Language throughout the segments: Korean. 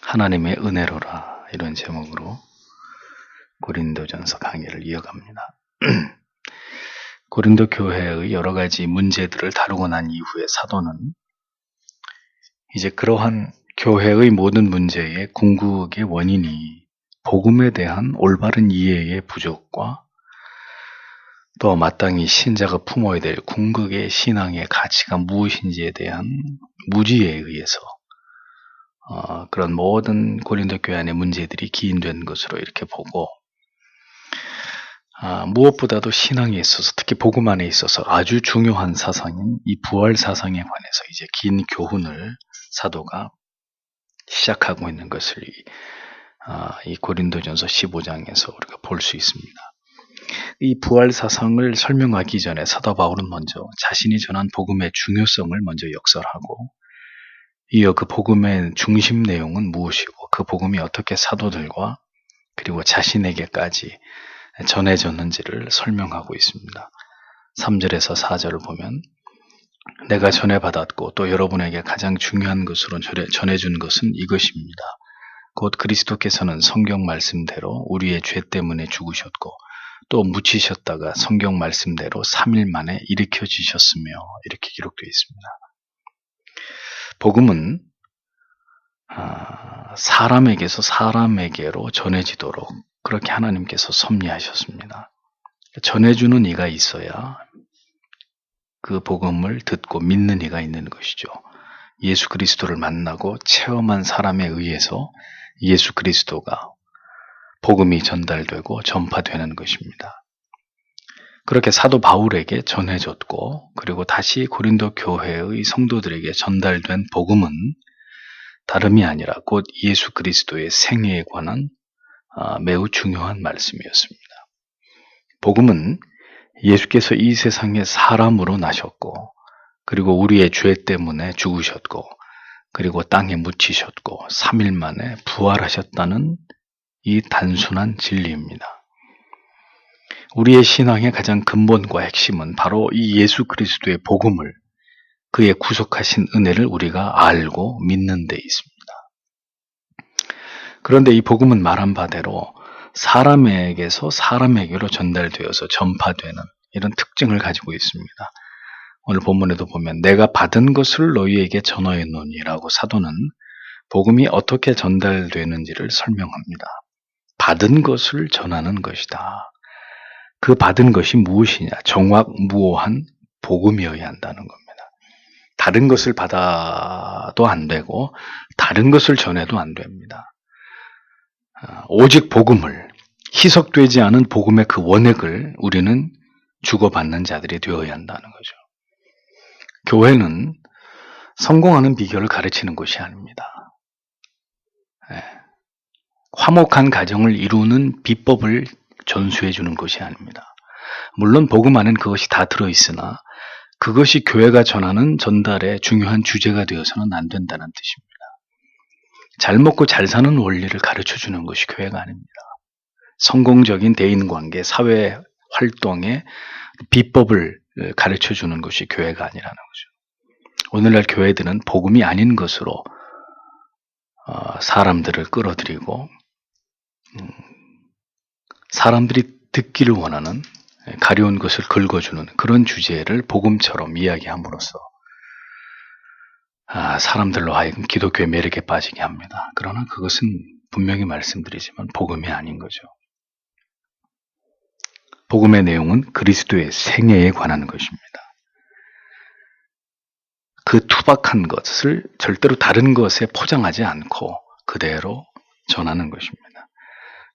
하나님의 은혜로라, 이런 제목으로 고린도전서 강의를 이어갑니다. 고린도 교회의 여러 가지 문제들을 다루고 난 이후에 사도는 이제 그러한 교회의 모든 문제의 궁극의 원인이 복음에 대한 올바른 이해의 부족과 또 마땅히 신자가 품어야 될 궁극의 신앙의 가치가 무엇인지에 대한 무지에 의해서 그런 모든 고린도 교회 안의 문제들이 기인된 것으로 이렇게 보고, 무엇보다도 신앙에 있어서, 특히 복음 안에 있어서 아주 중요한 사상인 이 부활 사상에 관해서 이제 긴 교훈을 사도가 시작하고 있는 것을 이 고린도전서 15장에서 우리가 볼 수 있습니다. 이 부활 사상을 설명하기 전에 사도 바울은 먼저 자신이 전한 복음의 중요성을 먼저 역설하고, 이어 그 복음의 중심 내용은 무엇이고 그 복음이 어떻게 사도들과 그리고 자신에게까지 전해졌는지를 설명하고 있습니다. 3절에서 4절을 보면, 내가 전해받았고 또 여러분에게 가장 중요한 것으로 전해준 것은 이것입니다. 곧 그리스도께서는 성경 말씀대로 우리의 죄 때문에 죽으셨고 또 묻히셨다가 성경 말씀대로 3일 만에 일으켜지셨으며, 이렇게 기록되어 있습니다. 복음은 사람에게서 사람에게로 전해지도록 그렇게 하나님께서 섭리하셨습니다. 전해주는 이가 있어야 그 복음을 듣고 믿는 이가 있는 것이죠. 예수 그리스도를 만나고 체험한 사람에 의해서 예수 그리스도가 복음이 전달되고 전파되는 것입니다. 그렇게 사도 바울에게 전해졌고, 그리고 다시 고린도 교회의 성도들에게 전달된 복음은 다름이 아니라 곧 예수 그리스도의 생애에 관한 매우 중요한 말씀이었습니다. 복음은 예수께서 이 세상에 사람으로 나셨고, 그리고 우리의 죄 때문에 죽으셨고, 그리고 땅에 묻히셨고 3일 만에 부활하셨다는 이 단순한 진리입니다. 우리의 신앙의 가장 근본과 핵심은 바로 이 예수 그리스도의 복음을, 그의 구속하신 은혜를 우리가 알고 믿는 데 있습니다. 그런데 이 복음은 말한 바대로 사람에게서 사람에게로 전달되어서 전파되는 이런 특징을 가지고 있습니다. 오늘 본문에도 보면 내가 받은 것을 너희에게 전하였노니라고 사도는 복음이 어떻게 전달되는지를 설명합니다. 받은 것을 전하는 것이다. 그 받은 것이 무엇이냐? 정확무오한 복음이어야 한다는 겁니다. 다른 것을 받아도 안 되고 다른 것을 전해도 안 됩니다. 오직 복음을, 희석되지 않은 복음의 그 원액을 우리는 주고받는 자들이 되어야 한다는 거죠. 교회는 성공하는 비결을 가르치는 것이 아닙니다. 화목한 가정을 이루는 비법을 전수해 주는 것이 아닙니다. 물론 복음 안에는 그것이 다 들어있으나 그것이 교회가 전하는 전달의 중요한 주제가 되어서는 안 된다는 뜻입니다. 잘 먹고 잘 사는 원리를 가르쳐 주는 것이 교회가 아닙니다. 성공적인 대인관계, 사회 활동의 비법을 가르쳐 주는 것이 교회가 아니라는 거죠. 오늘날 교회들은 복음이 아닌 것으로 사람들을 끌어들이고 사람들이 듣기를 원하는 가려운 것을 긁어주는 그런 주제를 복음처럼 이야기함으로써 사람들로 하여금 기독교의 매력에 빠지게 합니다. 그러나 그것은 분명히 말씀드리지만 복음이 아닌 거죠. 복음의 내용은 그리스도의 생애에 관한 것입니다. 그 투박한 것을 절대로 다른 것에 포장하지 않고 그대로 전하는 것입니다.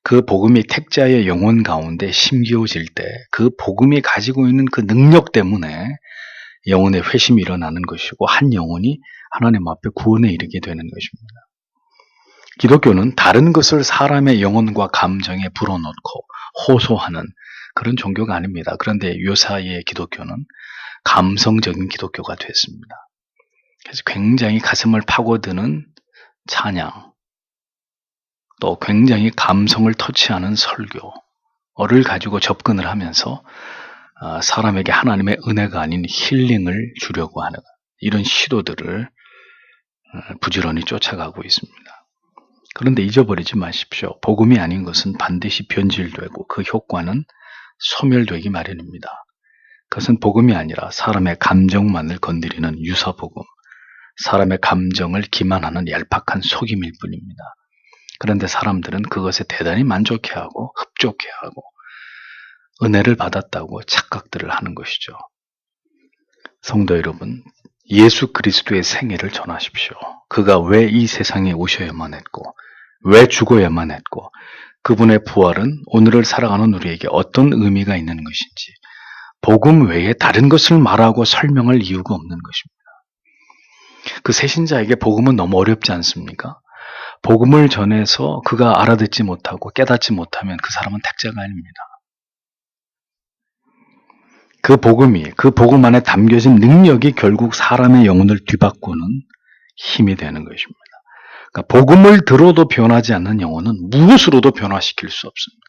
그 복음이 택자의 영혼 가운데 심기어질 때 그 복음이 가지고 있는 그 능력 때문에 영혼의 회심이 일어나는 것이고 한 영혼이 하나님 앞에 구원에 이르게 되는 것입니다. 기독교는 다른 것을 사람의 영혼과 감정에 불어넣고 호소하는 그런 종교가 아닙니다. 그런데 요사이의 기독교는 감성적인 기독교가 됐습니다. 그래서 굉장히 가슴을 파고드는 찬양, 또 굉장히 감성을 터치하는 설교를 가지고 접근을 하면서 사람에게 하나님의 은혜가 아닌 힐링을 주려고 하는 이런 시도들을 부지런히 쫓아가고 있습니다. 그런데 잊어버리지 마십시오. 복음이 아닌 것은 반드시 변질되고 그 효과는 소멸되기 마련입니다. 그것은 복음이 아니라 사람의 감정만을 건드리는 유사복음, 사람의 감정을 기만하는 얄팍한 속임일 뿐입니다. 그런데 사람들은 그것에 대단히 만족해하고 흡족해하고 은혜를 받았다고 착각들을 하는 것이죠. 성도 여러분, 예수 그리스도의 생애를 전하십시오. 그가 왜 이 세상에 오셔야만 했고 왜 죽어야만 했고 그분의 부활은 오늘을 살아가는 우리에게 어떤 의미가 있는 것인지 복음 외에 다른 것을 말하고 설명할 이유가 없는 것입니다. 그 새신자에게 복음은 너무 어렵지 않습니까? 복음을 전해서 그가 알아듣지 못하고 깨닫지 못하면 그 사람은 택자가 아닙니다. 그 복음 안에 담겨진 능력이 결국 사람의 영혼을 뒤바꾸는 힘이 되는 것입니다. 그러니까 복음을 들어도 변하지 않는 영혼은 무엇으로도 변화시킬 수 없습니다.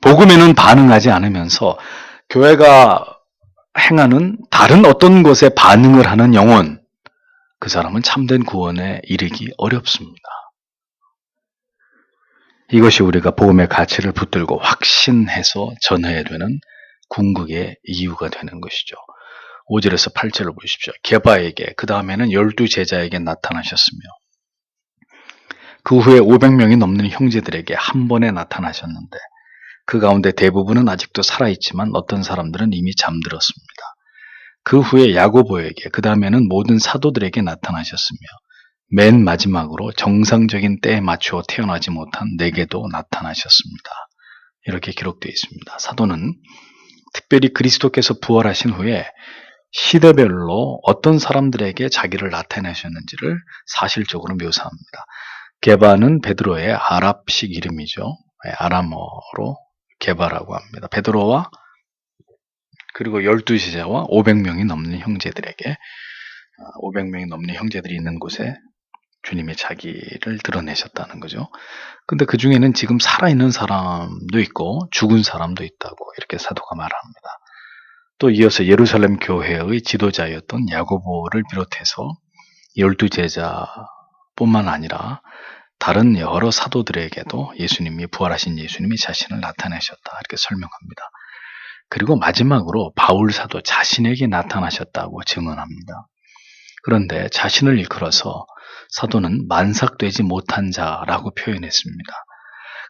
복음에는 반응하지 않으면서 교회가 행하는 다른 어떤 것에 반응을 하는 영혼, 그 사람은 참된 구원에 이르기 어렵습니다. 이것이 우리가 복음의 가치를 붙들고 확신해서 전해야 되는 궁극의 이유가 되는 것이죠. 5절에서 8절을 보십시오. 게바에게, 그 다음에는 12제자에게 나타나셨으며 그 후에 500명이 넘는 형제들에게 한 번에 나타나셨는데 그 가운데 대부분은 아직도 살아있지만 어떤 사람들은 이미 잠들었습니다. 그 후에 야고보에게, 그 다음에는 모든 사도들에게 나타나셨으며 맨 마지막으로 정상적인 때에 맞추어 태어나지 못한 내게도 나타나셨습니다. 이렇게 기록되어 있습니다. 사도는 특별히 그리스도께서 부활하신 후에 시대별로 어떤 사람들에게 자기를 나타내셨는지를 사실적으로 묘사합니다. 게바는 베드로의 아랍식 이름이죠. 아람어로 게바라고 합니다. 베드로와 그리고 12제자와 500명이 넘는 형제들에게 500명이 넘는 형제들이 있는 곳에 주님의 자기를 드러내셨다는 거죠. 근데 그 중에는 지금 살아있는 사람도 있고 죽은 사람도 있다고 이렇게 사도가 말합니다. 또 이어서 예루살렘 교회의 지도자였던 야고보를 비롯해서 12제자뿐만 아니라 다른 여러 사도들에게도 예수님이 부활하신 예수님이 자신을 나타내셨다 이렇게 설명합니다. 그리고 마지막으로 바울 사도 자신에게 나타나셨다고 증언합니다. 그런데 자신을 일컬어서 사도는 만삭되지 못한 자라고 표현했습니다.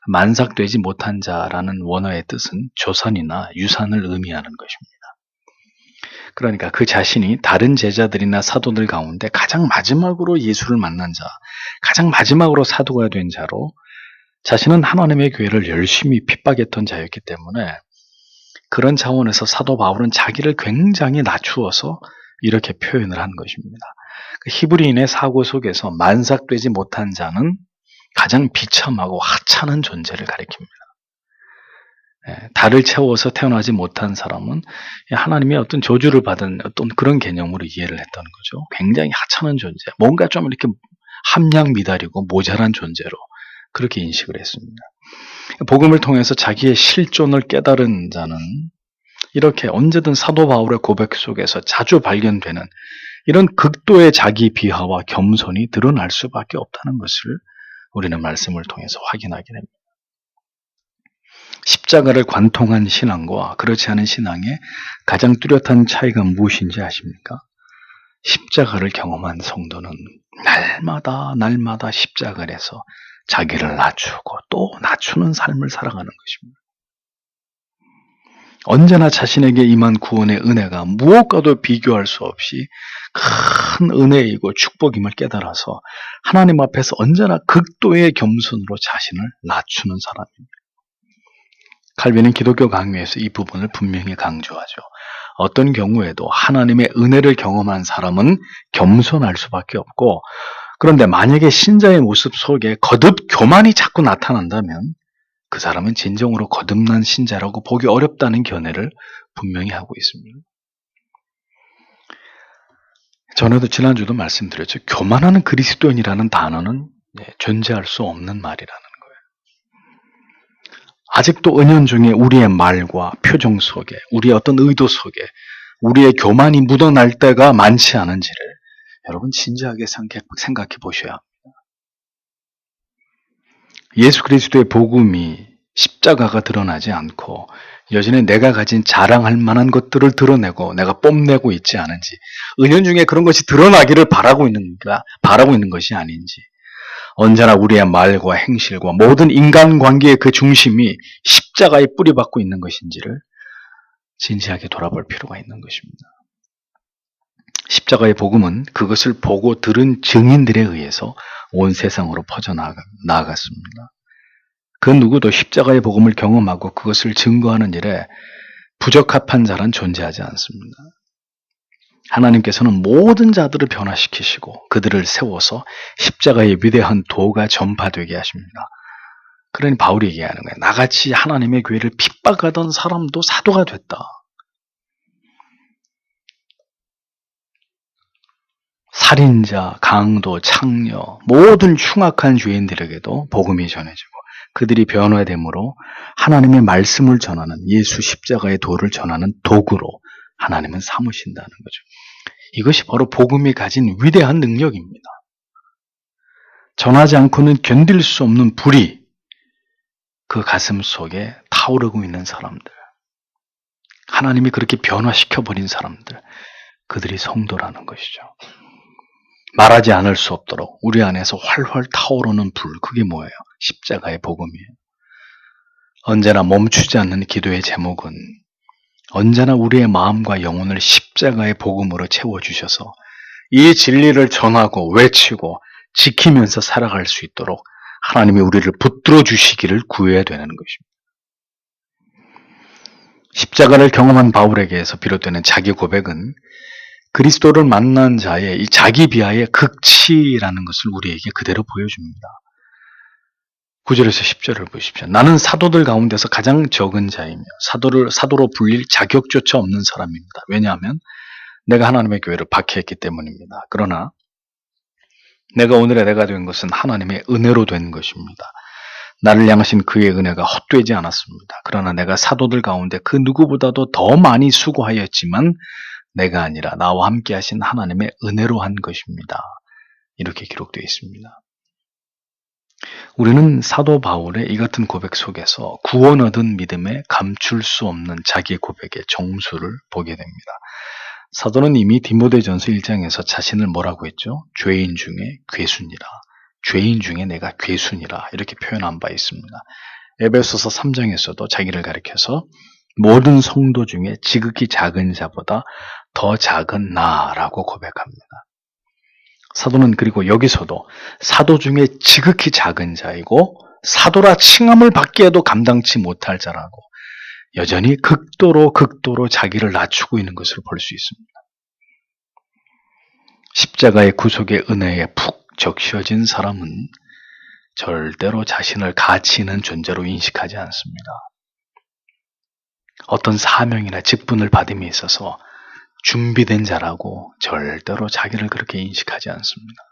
만삭되지 못한 자라는 원어의 뜻은 조선이나 유산을 의미하는 것입니다. 그러니까 그 자신이 다른 제자들이나 사도들 가운데 가장 마지막으로 예수를 만난 자, 가장 마지막으로 사도가 된 자로 자신은 하나님의 교회를 열심히 핍박했던 자였기 때문에 그런 차원에서 사도 바울은 자기를 굉장히 낮추어서 이렇게 표현을 한 것입니다. 히브리인의 사고 속에서 만삭되지 못한 자는 가장 비참하고 하찮은 존재를 가리킵니다. 달을 채워서 태어나지 못한 사람은 하나님의 어떤 저주를 받은 어떤 그런 개념으로 이해를 했던 거죠. 굉장히 하찮은 존재, 뭔가 좀 이렇게 함량 미달이고 모자란 존재로 그렇게 인식을 했습니다. 복음을 통해서 자기의 실존을 깨달은 자는 이렇게 언제든 사도 바울의 고백 속에서 자주 발견되는 이런 극도의 자기 비하와 겸손이 드러날 수밖에 없다는 것을 우리는 말씀을 통해서 확인하게 됩니다. 십자가를 관통한 신앙과 그렇지 않은 신앙의 가장 뚜렷한 차이가 무엇인지 아십니까? 십자가를 경험한 성도는 날마다 십자가를 해서 자기를 낮추고 또 낮추는 삶을 살아가는 것입니다. 언제나 자신에게 임한 구원의 은혜가 무엇과도 비교할 수 없이 큰 은혜이고 축복임을 깨달아서 하나님 앞에서 언제나 극도의 겸손으로 자신을 낮추는 사람입니다. 칼빈은 기독교 강요에서 이 부분을 분명히 강조하죠. 어떤 경우에도 하나님의 은혜를 경험한 사람은 겸손할 수밖에 없고, 그런데 만약에 신자의 모습 속에 거듭 교만이 자꾸 나타난다면 그 사람은 진정으로 거듭난 신자라고 보기 어렵다는 견해를 분명히 하고 있습니다. 전에도 지난주도 말씀드렸죠. 교만하는 그리스도인이라는 단어는 존재할 수 없는 말이라는 거예요. 아직도 은연중에 우리의 말과 표정 속에, 우리의 어떤 의도 속에 우리의 교만이 묻어날 때가 많지 않은지를 여러분 진지하게 생각해 보셔야 합니다. 예수 그리스도의 복음이 십자가가 드러나지 않고 여전히 내가 가진 자랑할 만한 것들을 드러내고 내가 뽐내고 있지 않은지, 은연중에 그런 것이 드러나기를 바라고 있는 것이 아닌지, 언제나 우리의 말과 행실과 모든 인간관계의 그 중심이 십자가에 뿌리박고 있는 것인지를 진지하게 돌아볼 필요가 있는 것입니다. 십자가의 복음은 그것을 보고 들은 증인들에 의해서 온 세상으로 퍼져나갔습니다. 그 누구도 십자가의 복음을 경험하고 그것을 증거하는 일에 부적합한 자란 존재하지 않습니다. 하나님께서는 모든 자들을 변화시키시고 그들을 세워서 십자가의 위대한 도가 전파되게 하십니다. 그러니 바울이 얘기하는 거예요. 나같이 하나님의 교회를 핍박하던 사람도 사도가 됐다. 살인자, 강도, 창녀, 모든 흉악한 죄인들에게도 복음이 전해지고 그들이 변화됨으로 하나님의 말씀을 전하는, 예수 십자가의 도를 전하는 도구로 하나님은 삼으신다는 거죠. 이것이 바로 복음이 가진 위대한 능력입니다. 전하지 않고는 견딜 수 없는 불이 그 가슴 속에 타오르고 있는 사람들, 하나님이 그렇게 변화시켜버린 사람들, 그들이 성도라는 것이죠. 말하지 않을 수 없도록 우리 안에서 활활 타오르는 불, 그게 뭐예요? 십자가의 복음이에요. 언제나 멈추지 않는 기도의 제목은 언제나 우리의 마음과 영혼을 십자가의 복음으로 채워주셔서 이 진리를 전하고 외치고 지키면서 살아갈 수 있도록 하나님이 우리를 붙들어 주시기를 구해야 되는 것입니다. 십자가를 경험한 바울에게서 비롯되는 자기 고백은 그리스도를 만난 자의 이 자기 비하의 극치라는 것을 우리에게 그대로 보여줍니다. 9절에서 10절을 보십시오. 나는 사도들 가운데서 가장 적은 자이며 사도로 불릴 자격조차 없는 사람입니다. 왜냐하면 내가 하나님의 교회를 박해했기 때문입니다. 그러나 내가 오늘의 내가 된 것은 하나님의 은혜로 된 것입니다. 나를 향하신 그의 은혜가 헛되지 않았습니다. 그러나 내가 사도들 가운데 그 누구보다도 더 많이 수고하였지만 내가 아니라 나와 함께 하신 하나님의 은혜로 한 것입니다. 이렇게 기록되어 있습니다. 우리는 사도 바울의 이 같은 고백 속에서 구원 얻은 믿음에 감출 수 없는 자기의 고백의 정수를 보게 됩니다. 사도는 이미 디모데전서 1장에서 자신을 뭐라고 했죠? 죄인 중에 괴순이라, 죄인 중에 내가 괴순이라 이렇게 표현한 바 있습니다. 에베소서 3장에서도 자기를 가리켜서 모든 성도 중에 지극히 작은 자보다 더 작은 나라고 고백합니다. 사도는 그리고 여기서도 사도 중에 지극히 작은 자이고 사도라 칭함을 받기에도 감당치 못할 자라고 여전히 극도로 자기를 낮추고 있는 것을 볼 수 있습니다. 십자가의 구속의 은혜에 푹 적셔진 사람은 절대로 자신을 가치 있는 존재로 인식하지 않습니다. 어떤 사명이나 직분을 받음에 있어서 준비된 자라고 절대로 자기를 그렇게 인식하지 않습니다.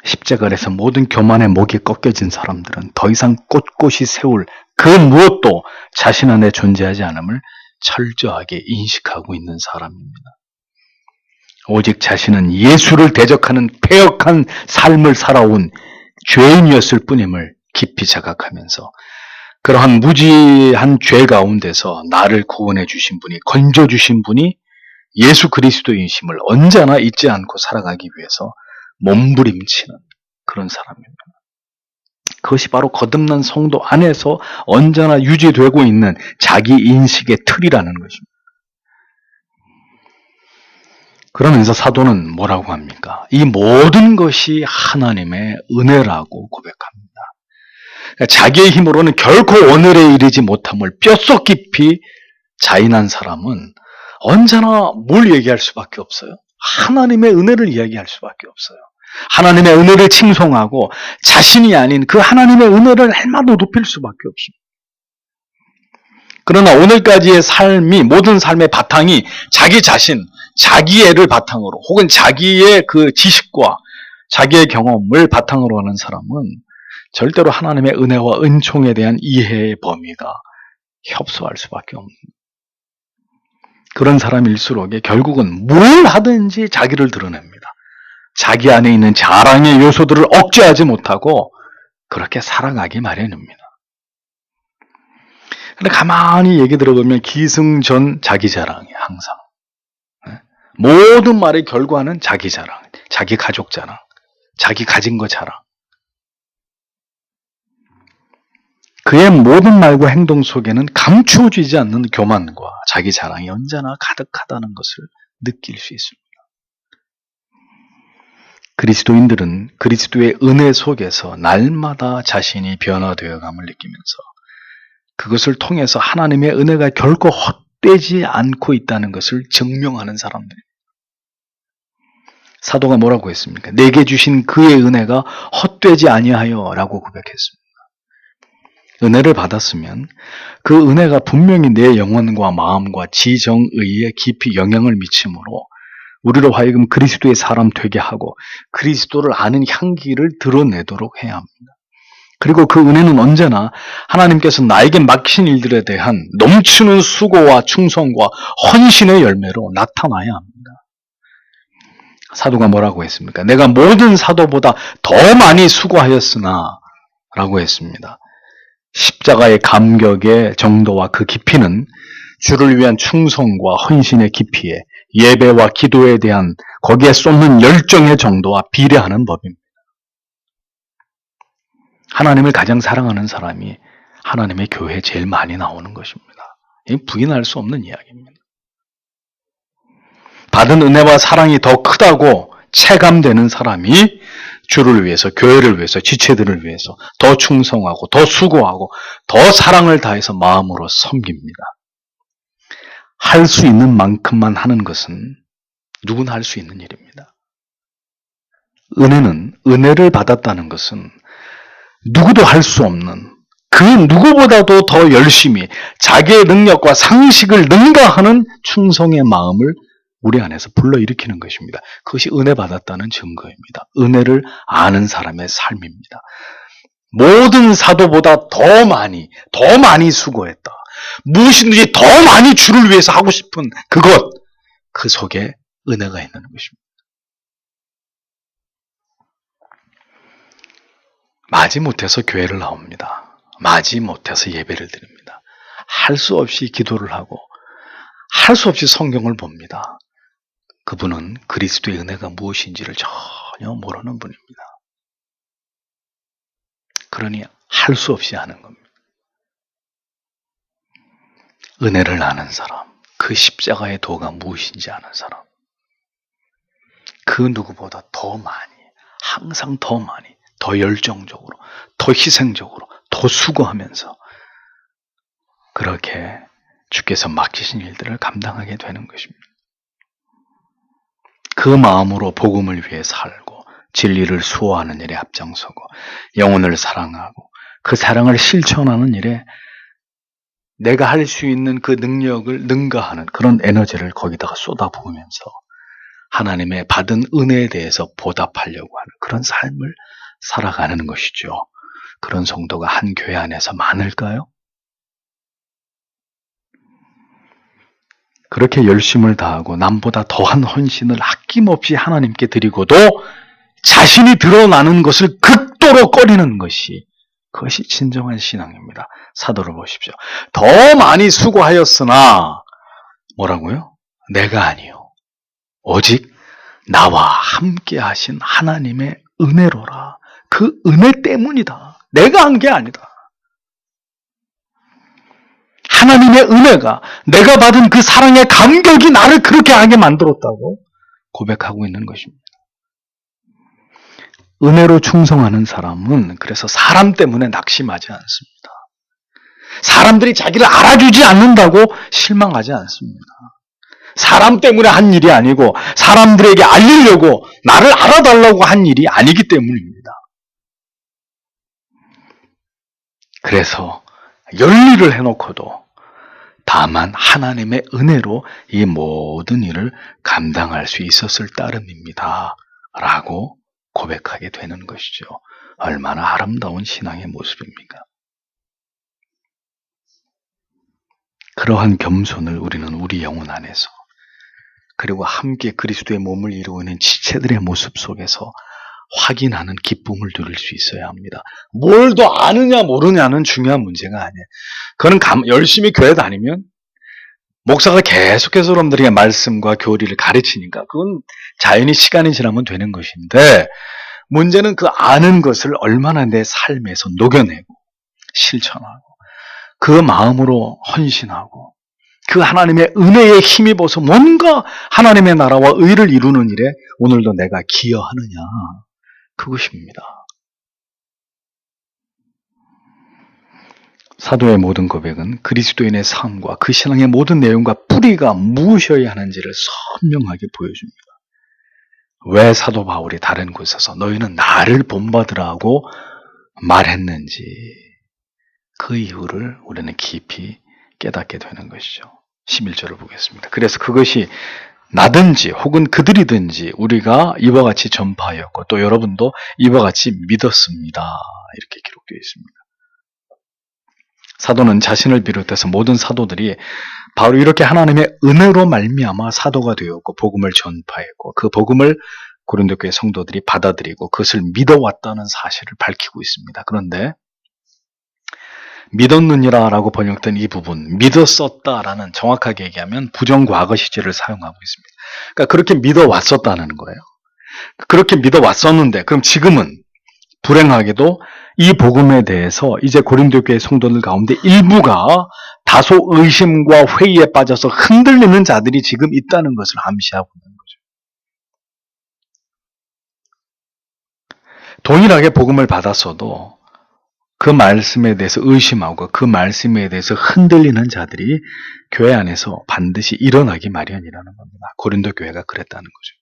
십자가에서 모든 교만의 목이 꺾여진 사람들은 더 이상 꼿꼿이 세울 그 무엇도 자신 안에 존재하지 않음을 철저하게 인식하고 있는 사람입니다. 오직 자신은 예수를 대적하는 패역한 삶을 살아온 죄인이었을 뿐임을 깊이 자각하면서 그러한 무지한 죄 가운데서 나를 구원해 주신 분이, 건져 주신 분이 예수 그리스도이심을 언제나 잊지 않고 살아가기 위해서 몸부림치는 그런 사람입니다. 그것이 바로 거듭난 성도 안에서 언제나 유지되고 있는 자기 인식의 틀이라는 것입니다. 그러면서 사도는 뭐라고 합니까? 이 모든 것이 하나님의 은혜라고 고백합니다. 자기의 힘으로는 결코 오늘에 이르지 못함을 뼛속 깊이 자인한 사람은 언제나 뭘 얘기할 수밖에 없어요? 하나님의 은혜를 이야기할 수밖에 없어요. 하나님의 은혜를 칭송하고 자신이 아닌 그 하나님의 은혜를 날마다 높일 수밖에 없습니다. 그러나 오늘까지의 삶이, 모든 삶의 바탕이 자기 자신, 자기애를 바탕으로 혹은 자기의 그 지식과 자기의 경험을 바탕으로 하는 사람은 절대로 하나님의 은혜와 은총에 대한 이해의 범위가 협소할 수밖에 없는, 그런 사람일수록 결국은 뭘 하든지 자기를 드러냅니다. 자기 안에 있는 자랑의 요소들을 억제하지 못하고 그렇게 살아가기 마련입니다. 근데 가만히 얘기 들어보면 기승전 자기 자랑이에요. 항상. 모든 말의 결과는 자기 자랑, 자기 가족 자랑, 자기 가진 거 자랑. 그의 모든 말과 행동 속에는 감추어지지 않는 교만과 자기 자랑이 언제나 가득하다는 것을 느낄 수 있습니다. 그리스도인들은 그리스도의 은혜 속에서 날마다 자신이 변화되어감을 느끼면서 그것을 통해서 하나님의 은혜가 결코 헛되지 않고 있다는 것을 증명하는 사람들입니다. 사도가 뭐라고 했습니까? 내게 주신 그의 은혜가 헛되지 아니하여 라고 고백했습니다. 은혜를 받았으면 그 은혜가 분명히 내 영혼과 마음과 지정의에 깊이 영향을 미치므로 우리로 하여금 그리스도의 사람 되게 하고 그리스도를 아는 향기를 드러내도록 해야 합니다. 그리고 그 은혜는 언제나 하나님께서 나에게 맡긴 일들에 대한 넘치는 수고와 충성과 헌신의 열매로 나타나야 합니다. 사도가 뭐라고 했습니까? 내가 모든 사도보다 더 많이 수고하였으나 라고 했습니다. 십자가의 감격의 정도와 그 깊이는 주를 위한 충성과 헌신의 깊이에 예배와 기도에 대한 거기에 쏟는 열정의 정도와 비례하는 법입니다. 하나님을 가장 사랑하는 사람이 하나님의 교회에 제일 많이 나오는 것입니다. 이 부인할 수 없는 이야기입니다. 받은 은혜와 사랑이 더 크다고 체감되는 사람이 주를 위해서, 교회를 위해서, 지체들을 위해서 더 충성하고 더 수고하고 더 사랑을 다해서 마음으로 섬깁니다. 할 수 있는 만큼만 하는 것은 누구나 할 수 있는 일입니다. 은혜를 받았다는 것은 누구도 할 수 없는 그 누구보다도 더 열심히 자기의 능력과 상식을 능가하는 충성의 마음을 우리 안에서 불러일으키는 것입니다. 그것이 은혜 받았다는 증거입니다. 은혜를 아는 사람의 삶입니다. 모든 사도보다 더 많이 수고했다. 무엇이든지 더 많이 주를 위해서 하고 싶은 그 속에 은혜가 있는 것입니다. 마지못해서 교회를 나옵니다. 마지못해서 예배를 드립니다. 할 수 없이 기도를 하고 할 수 없이 성경을 봅니다. 그분은 그리스도의 은혜가 무엇인지를 전혀 모르는 분입니다. 그러니 할 수 없이 하는 겁니다. 은혜를 아는 사람, 그 십자가의 도가 무엇인지 아는 사람, 그 누구보다 더 많이, 항상 더 많이, 더 열정적으로, 더 희생적으로, 더 수고하면서 그렇게 주께서 맡기신 일들을 감당하게 되는 것입니다. 그 마음으로 복음을 위해 살고 진리를 수호하는 일에 앞장서고 영혼을 사랑하고 그 사랑을 실천하는 일에 내가 할 수 있는 그 능력을 능가하는 그런 에너지를 거기다가 쏟아부으면서 하나님의 받은 은혜에 대해서 보답하려고 하는 그런 삶을 살아가는 것이죠. 그런 성도가 한 교회 안에서 많을까요? 그렇게 열심을 다하고 남보다 더한 헌신을 아낌없이 하나님께 드리고도 자신이 드러나는 것을 극도로 꺼리는 것이 그것이 진정한 신앙입니다. 사도를 보십시오. 더 많이 수고하였으나 뭐라고요? 내가 아니요. 오직 나와 함께 하신 하나님의 은혜로라. 그 은혜 때문이다. 내가 한 게 아니다. 하나님의 은혜가 내가 받은 그 사랑의 감격이 나를 그렇게 하게 만들었다고 고백하고 있는 것입니다. 은혜로 충성하는 사람은 그래서 사람 때문에 낙심하지 않습니다. 사람들이 자기를 알아주지 않는다고 실망하지 않습니다. 사람 때문에 한 일이 아니고 사람들에게 알리려고 나를 알아달라고 한 일이 아니기 때문입니다. 그래서 열일을 해놓고도 다만 하나님의 은혜로 이 모든 일을 감당할 수 있었을 따름입니다. 라고 고백하게 되는 것이죠. 얼마나 아름다운 신앙의 모습입니까? 그러한 겸손을 우리는 우리 영혼 안에서 그리고 함께 그리스도의 몸을 이루고 있는 지체들의 모습 속에서 확인하는 기쁨을 누릴 수 있어야 합니다. 뭘 더 아느냐 모르냐는 중요한 문제가 아니에요. 그거는 열심히 교회 다니면 목사가 계속해서 여러분들에게 말씀과 교리를 가르치니까 그건 자연히 시간이 지나면 되는 것인데, 문제는 그 아는 것을 얼마나 내 삶에서 녹여내고 실천하고 그 마음으로 헌신하고 그 하나님의 은혜에 힘입어서 뭔가 하나님의 나라와 의를 이루는 일에 오늘도 내가 기여하느냐, 그것입니다. 사도의 모든 고백은 그리스도인의 삶과 그 신앙의 모든 내용과 뿌리가 무엇이어야 하는지를 선명하게 보여줍니다. 왜 사도 바울이 다른 곳에서 너희는 나를 본받으라 하고 말했는지, 그 이유를 우리는 깊이 깨닫게 되는 것이죠. 11절을 보겠습니다. 그래서 그것이 나든지 혹은 그들이든지 우리가 이와 같이 전파하였고 또 여러분도 이와 같이 믿었습니다. 이렇게 기록되어 있습니다. 사도는 자신을 비롯해서 모든 사도들이 바로 이렇게 하나님의 은혜로 말미암아 사도가 되었고 복음을 전파했고 그 복음을 고린도 교회 성도들이 받아들이고 그것을 믿어왔다는 사실을 밝히고 있습니다. 그런데 믿었느니라 라고 번역된 이 부분, 믿었었다라는, 정확하게 얘기하면 부정과거 시제를 사용하고 있습니다. 그러니까 그렇게 믿어왔었다는 거예요. 그렇게 믿어왔었는데 그럼 지금은 불행하게도 이 복음에 대해서 이제 고린도 교회 성도들 가운데 일부가 다소 의심과 회의에 빠져서 흔들리는 자들이 지금 있다는 것을 암시하고 있는 거죠. 동일하게 복음을 받았어도 그 말씀에 대해서 의심하고 그 말씀에 대해서 흔들리는 자들이 교회 안에서 반드시 일어나기 마련이라는 겁니다. 고린도 교회가 그랬다는 거죠.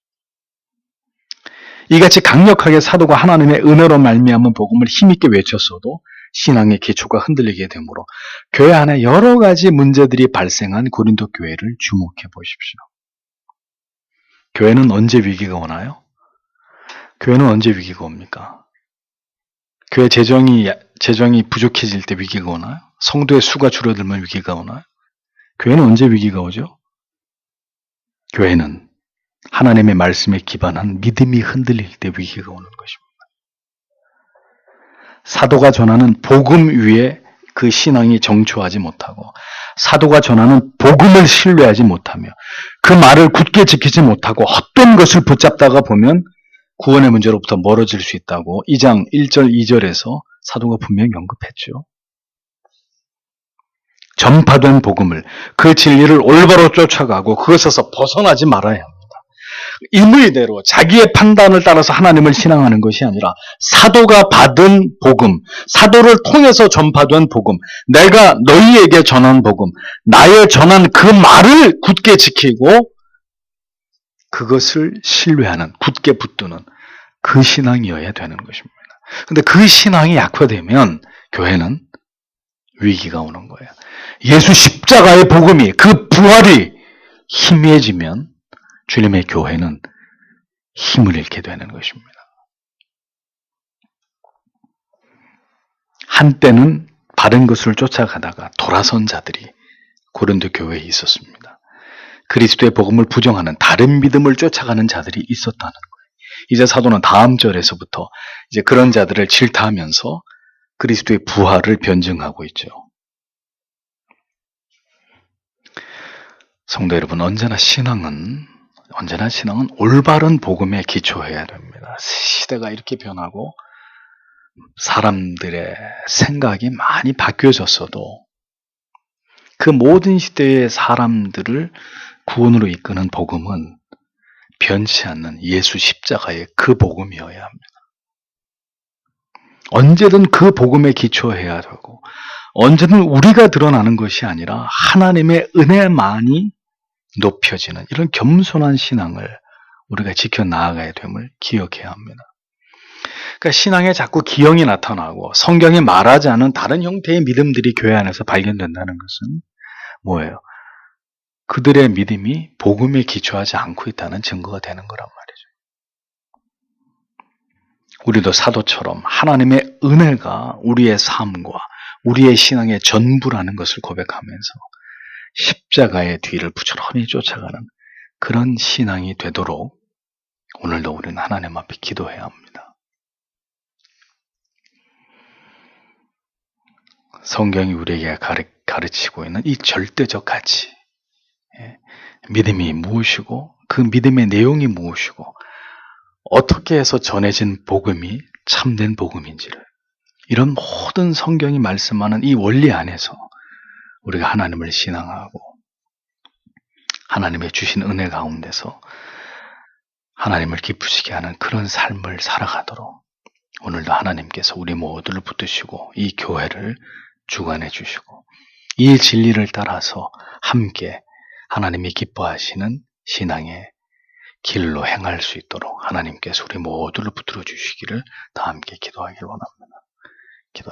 이같이 강력하게 사도가 하나님의 은혜로 말미암은 복음을 힘있게 외쳤어도 신앙의 기초가 흔들리게 되므로 교회 안에 여러 가지 문제들이 발생한 고린도 교회를 주목해 보십시오. 교회는 언제 위기가 오나요? 교회는 언제 위기가 옵니까? 교회 재정이 부족해질 때 위기가 오나요? 성도의 수가 줄어들면 위기가 오나요? 교회는 언제 위기가 오죠? 교회는 하나님의 말씀에 기반한 믿음이 흔들릴 때 위기가 오는 것입니다. 사도가 전하는 복음 위에 그 신앙이 정초하지 못하고 사도가 전하는 복음을 신뢰하지 못하며 그 말을 굳게 지키지 못하고 헛된 것을 붙잡다가 보면 구원의 문제로부터 멀어질 수 있다고 2장 1절 2절에서 사도가 분명히 언급했죠. 전파된 복음을, 그 진리를 올바로 쫓아가고 그것에서 벗어나지 말아야 합니다. 임의대로 자기의 판단을 따라서 하나님을 신앙하는 것이 아니라 사도가 받은 복음, 사도를 통해서 전파된 복음, 내가 너희에게 전한 복음, 나의 전한 그 말을 굳게 지키고 그것을 신뢰하는, 굳게 붙드는 그 신앙이어야 되는 것입니다. 그런데 그 신앙이 약화되면 교회는 위기가 오는 거예요. 예수 십자가의 복음이, 그 부활이 희미해지면 주님의 교회는 힘을 잃게 되는 것입니다. 한때는 바른 것을 쫓아가다가 돌아선 자들이 고린도 교회에 있었습니다. 그리스도의 복음을 부정하는 다른 믿음을 쫓아가는 자들이 있었다는 거예요. 이제 사도는 다음 절에서부터 이제 그런 자들을 질타하면서 그리스도의 부활을 변증하고 있죠. 성도 여러분, 언제나 신앙은 올바른 복음에 기초해야 됩니다. 시대가 이렇게 변하고 사람들의 생각이 많이 바뀌어졌어도 그 모든 시대의 사람들을 구원으로 이끄는 복음은 변치 않는 예수 십자가의 그 복음이어야 합니다. 언제든 그 복음에 기초해야 되고 언제든 우리가 드러나는 것이 아니라 하나님의 은혜만이 높여지는 이런 겸손한 신앙을 우리가 지켜나가야 됨을 기억해야 합니다. 그러니까 신앙에 자꾸 기형이 나타나고 성경이 말하지 않은 다른 형태의 믿음들이 교회 안에서 발견된다는 것은 뭐예요? 그들의 믿음이 복음에 기초하지 않고 있다는 증거가 되는 거란 말이죠. 우리도 사도처럼 하나님의 은혜가 우리의 삶과 우리의 신앙의 전부라는 것을 고백하면서 십자가의 뒤를 부지런히 쫓아가는 그런 신앙이 되도록 오늘도 우리는 하나님 앞에 기도해야 합니다. 성경이 우리에게 가르치고 있는 이 절대적 가치, 믿음이 무엇이고 그 믿음의 내용이 무엇이고 어떻게 해서 전해진 복음이 참된 복음인지를, 이런 모든 성경이 말씀하는 이 원리 안에서 우리가 하나님을 신앙하고 하나님의 주신 은혜 가운데서 하나님을 기쁘시게 하는 그런 삶을 살아가도록 오늘도 하나님께서 우리 모두를 붙드시고 이 교회를 주관해 주시고 이 진리를 따라서 함께 하나님이 기뻐하시는 신앙의 길로 행할 수 있도록 하나님께서 우리 모두를 붙들어 주시기를 다 함께 기도하길 원합니다. 기도.